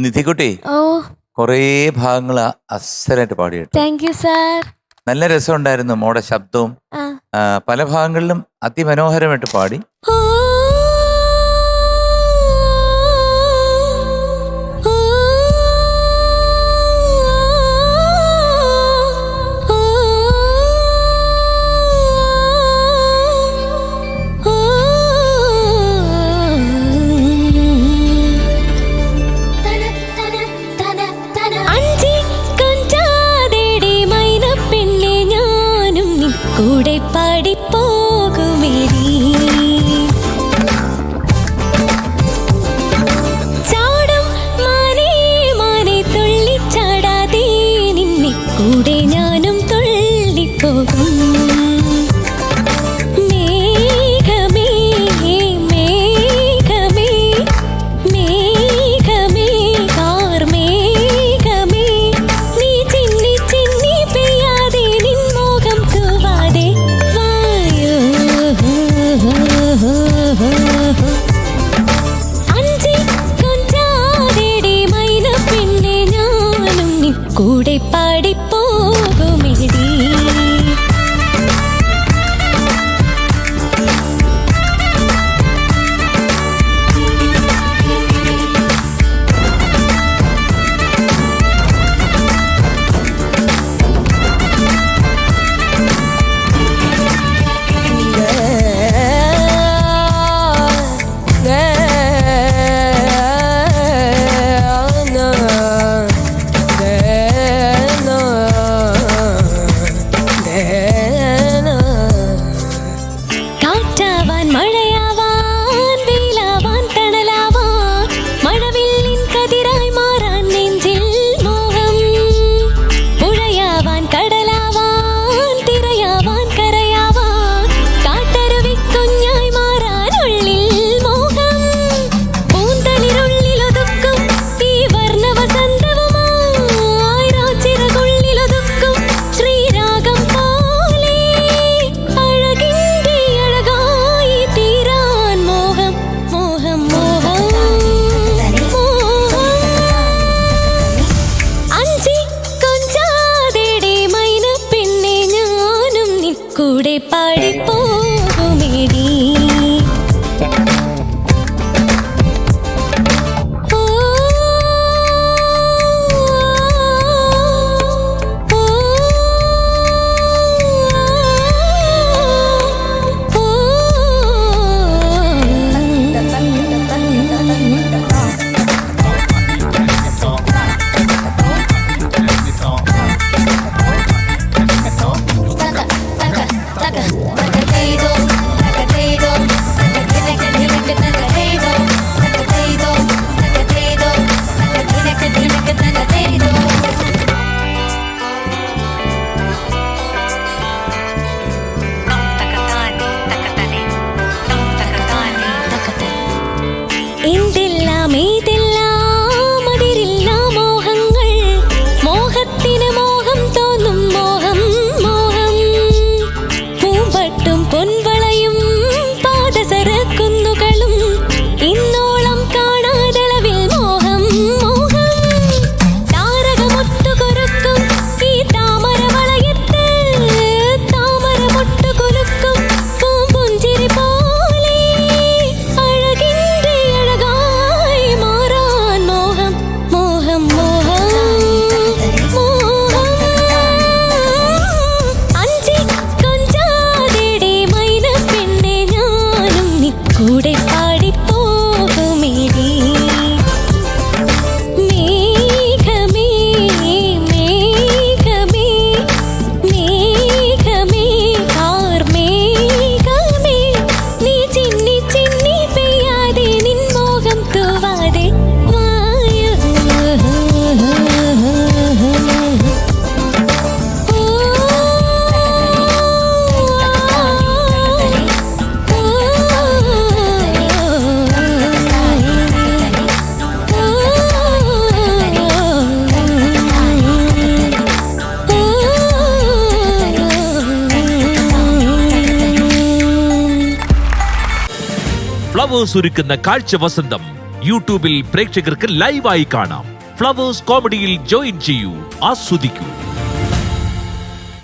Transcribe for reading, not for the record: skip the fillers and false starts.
നിധികുട്ടി ഓ കുറേ ഭാഗങ്ങൾ അസലായിട്ട് പാടി കേട്ടോ. Thank you sir. നല്ല രസമുണ്ടായിരുന്നു മോടെ ശബ്ദവും. ആ പല ഭാഗങ്ങളിലും അതിമനോഹരമായിട്ട് പാടി. ഓ കൂടെ പാടിപ്പോകുമേരി ചാടും മാനേ മാനേ തുള്ളിച്ചാടാതെ നിന്നെ കൂടെ ഞാനും തുള്ളിപ്പോകും. മേഘമേ മേഘമേ മേഘമേ കാർമേഘമേ നീ ചിന്നി ചിന്നി പെയ്യാതെ നിൻ മോഹം തൂവാതെ വായോ അഞ്ചി കൊഞ്ചാതെടി മൈന പെണ്ണെ ഞാനും നിൻ കൂടെ പാടിപ്പോകുമെടി. കാറ്റാവാൻ മഴയാവാൻ വെയിലാവാൻ തണലാവാൻ മഴവില്ലിൻ കതിരായി മാറാൻ നെഞ്ചിൽ മോഹം. പുഴയാവാൻ കടലാവാൻ തിരയാവാൻ കരയാവാൻ കാട്ടരുവിക്കുഞ്ഞായി മാറാൻ ഉള്ളിൽ മോഹം. പൂന്തളിരുള്ളിലൊതുക്കും ഈ വർണ്ണവസന്തവുമായി രാച്ചിറകുള്ളിലൊതുക്കും ശ്രീരാഗം പോലെ അഴകിൻ്റെ അഴകായി തീരാൻ മോഹം മോഹം മോഹം മോഹം. അഞ്ചി കൊഞ്ചാതെടി മൈന പെണ്ണെ ഞാനും നിൻ കൂടെ പാടിപ്പോകുമേടി. ഓ ഓ എന്തെല്ലാം ഏതെല്ലാം അതിരില്ല മോഹങ്ങൾ മോഹത്തിന് മോഹം തോന്നും മോഹം മോഹം. പൂമ്പട്ടും പൊൻവളയും പാദസരക്കുന്നുകളും ഇന്നോളം കാണാതളവിൽ മോഹം മോഹം. താരകമൊട്ടുകൊരുക്കും ഈ താമര വളയത്ത് താമര മുട്ടുകൊലുക്കും പൂമ്പുഞ്ചിരി പോലെ അഴകിൻ്റെ അഴകായി മാറാൻ മോഹം മോഹം മോഹം മോഹം. അഞ്ചി കൊഞ്ചാതെടി മൈന പെണ്ണെ ഞാനും നിൻ കൂടെ പാടിപ്പോകുമേടി. മേഘമേ മേഘമേ മേഘമേ കാർമേഘമേ നീ ചിന്നി ചിന്നി പെയ്യാതെ നിൻ മോഹം തൂവാതെ വായോ ഫ്ലവേഴ്സ് ഒരുക്കുന്ന കാഴ്ച വസന്തം യൂട്യൂബിൽ പ്രേക്ഷകർക്ക് ലൈവായി കാണാം. ഫ്ലവേഴ്സ് കോമഡിയിൽ ജോയിൻ ചെയ്യൂ, ആസ്വദിക്കൂ.